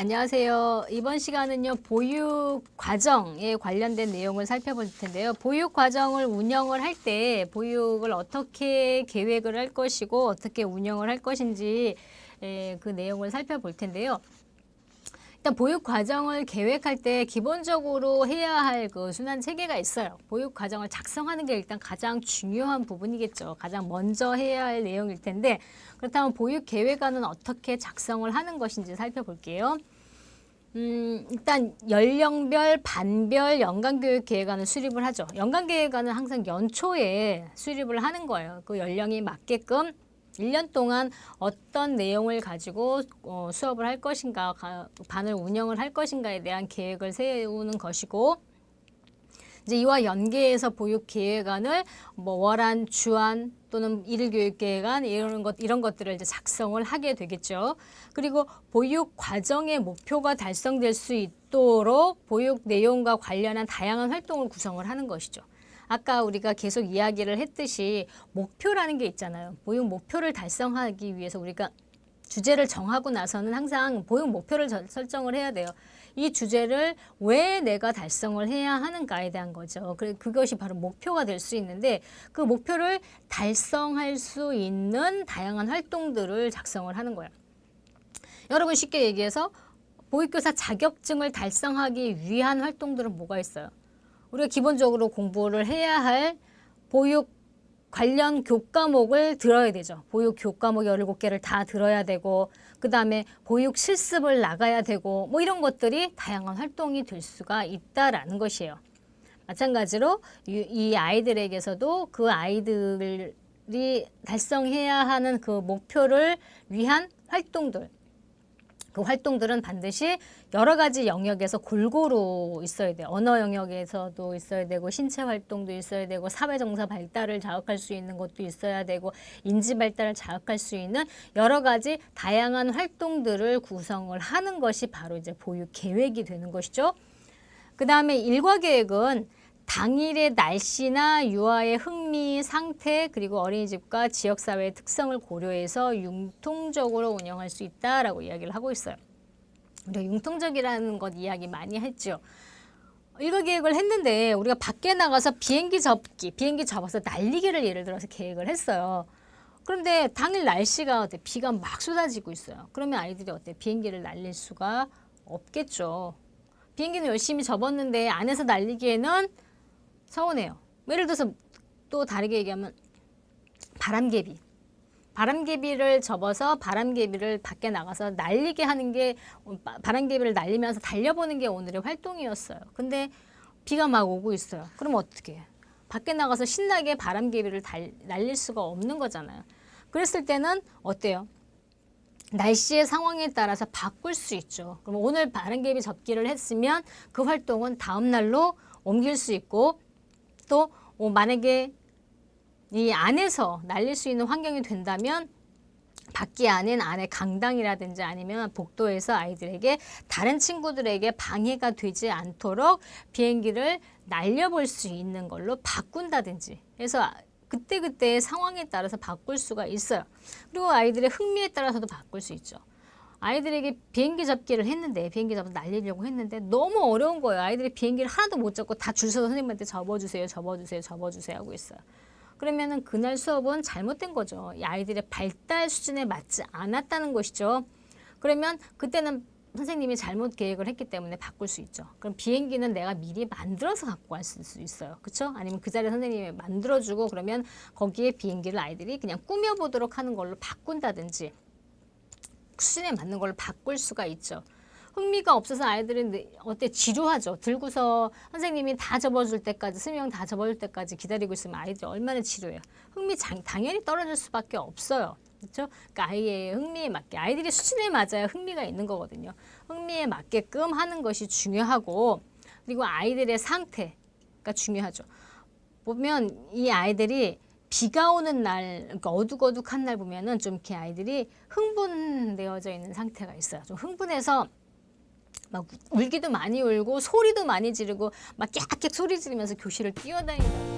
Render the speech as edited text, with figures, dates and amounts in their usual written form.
안녕하세요. 이번 시간은요, 보육 과정에 관련된 내용을 살펴볼 텐데요. 보육 과정을 운영을 할 때 보육을 어떻게 계획을 할 것이고 어떻게 운영을 할 것인지 그 내용을 살펴볼 텐데요. 일단 보육 과정을 계획할 때 기본적으로 해야 할 그 순환 체계가 있어요. 보육 과정을 작성하는 게 일단 가장 중요한 부분이겠죠. 가장 먼저 해야 할 내용일 텐데, 그렇다면 보육 계획안은 어떻게 작성을 하는 것인지 살펴볼게요. 일단 연령별, 반별 연간교육 계획안을 수립을 하죠. 연간계획안은 항상 연초에 수립을 하는 거예요. 그 연령이 맞게끔 1년 동안 어떤 내용을 가지고 수업을 할 것인가, 반을 운영을 할 것인가에 대한 계획을 세우는 것이고, 이제 이와 연계해서 보육 계획안을 뭐 월안, 주안 또는 일일 교육 계획안 이런 것들을 이제 작성을 하게 되겠죠. 그리고 보육 과정의 목표가 달성될 수 있도록 보육 내용과 관련한 다양한 활동을 구성을 하는 것이죠. 아까 우리가 계속 이야기를 했듯이 목표라는 게 있잖아요. 보육 목표를 달성하기 위해서 우리가 주제를 정하고 나서는 항상 보육 목표를 설정을 해야 돼요. 이 주제를 왜 내가 달성을 해야 하는가에 대한 거죠. 그것이 바로 목표가 될 수 있는데, 그 목표를 달성할 수 있는 다양한 활동들을 작성을 하는 거예요. 여러분, 쉽게 얘기해서 보육교사 자격증을 달성하기 위한 활동들은 뭐가 있어요? 우리가 기본적으로 공부를 해야 할 보육 관련 교과목을 들어야 되죠. 보육 교과목 17개를 다 들어야 되고, 그 다음에 보육 실습을 나가야 되고, 뭐 이런 것들이 다양한 활동이 될 수가 있다라는 것이에요. 마찬가지로 이 아이들에게서도 그 아이들이 달성해야 하는 그 목표를 위한 활동들, 그 활동들은 반드시 여러 가지 영역에서 골고루 있어야 돼요. 언어 영역에서도 있어야 되고, 신체 활동도 있어야 되고, 사회정서 발달을 자극할 수 있는 것도 있어야 되고, 인지 발달을 자극할 수 있는 여러 가지 다양한 활동들을 구성을 하는 것이 바로 이제 보육 계획이 되는 것이죠. 그 다음에 일과 계획은 당일의 날씨나 유아의 흥미, 상태, 그리고 어린이집과 지역사회의 특성을 고려해서 융통적으로 운영할 수 있다라고 이야기를 하고 있어요. 우리가 융통적이라는 것 이야기 많이 했죠. 일과 계획을 했는데 우리가 밖에 나가서 비행기 접어서 날리기를 예를 들어서 계획을 했어요. 그런데 당일 날씨가 어때? 비가 막 쏟아지고 있어요. 그러면 아이들이 어때? 비행기를 날릴 수가 없겠죠. 비행기는 열심히 접었는데 안에서 날리기에는 서운해요. 예를 들어서 또 다르게 얘기하면 바람개비를 접어서 바람개비를 밖에 나가서 날리게 하는 게, 바람개비를 날리면서 달려보는 게 오늘의 활동이었어요. 근데 비가 막 오고 있어요. 그럼 어떻게 해? 밖에 나가서 신나게 바람개비를 날릴 수가 없는 거잖아요. 그랬을 때는 어때요? 날씨의 상황에 따라서 바꿀 수 있죠. 그럼 오늘 바람개비 접기를 했으면 그 활동은 다음 날로 옮길 수 있고, 또 만약에 이 안에서 날릴 수 있는 환경이 된다면 밖이 아닌 안에 강당이라든지 아니면 복도에서 아이들에게 다른 친구들에게 방해가 되지 않도록 비행기를 날려볼 수 있는 걸로 바꾼다든지 해서 그때그때 상황에 따라서 바꿀 수가 있어요. 그리고 아이들의 흥미에 따라서도 바꿀 수 있죠. 아이들에게 비행기 접기를 했는데, 비행기 접어서 날리려고 했는데 너무 어려운 거예요. 아이들이 비행기를 하나도 못 접고 다 줄 서서 선생님한테 접어주세요 하고 있어요. 그러면은 그날 수업은 잘못된 거죠. 이 아이들의 발달 수준에 맞지 않았다는 것이죠. 그러면 그때는 선생님이 잘못 계획을 했기 때문에 바꿀 수 있죠. 그럼 비행기는 내가 미리 만들어서 갖고 갈 수 있어요. 그렇죠? 아니면 그 자리에 선생님이 만들어주고, 그러면 거기에 비행기를 아이들이 그냥 꾸며보도록 하는 걸로 바꾼다든지 수준에 맞는 걸로 바꿀 수가 있죠. 흥미가 없어서 아이들은 지루하죠. 들고서 선생님이 다 접어줄 때까지, 스명 다 접어줄 때까지 기다리고 있으면 아이들이 얼마나 지루해요. 당연히 떨어질 수밖에 없어요. 그렇죠? 그러니까 아이의 흥미에 맞게, 아이들이 수준에 맞아야 흥미가 있는 거거든요. 흥미에 맞게끔 하는 것이 중요하고, 그리고 아이들의 상태가 중요하죠. 보면 이 아이들이 비가 오는 날, 그러니까 어둑어둑한 날 보면은 좀 이렇게 아이들이 흥분되어져 있는 상태가 있어요. 좀 흥분해서 막 울기도 많이 울고 소리도 많이 지르고 막 깨악깨악 소리 지르면서 교실을 뛰어다니는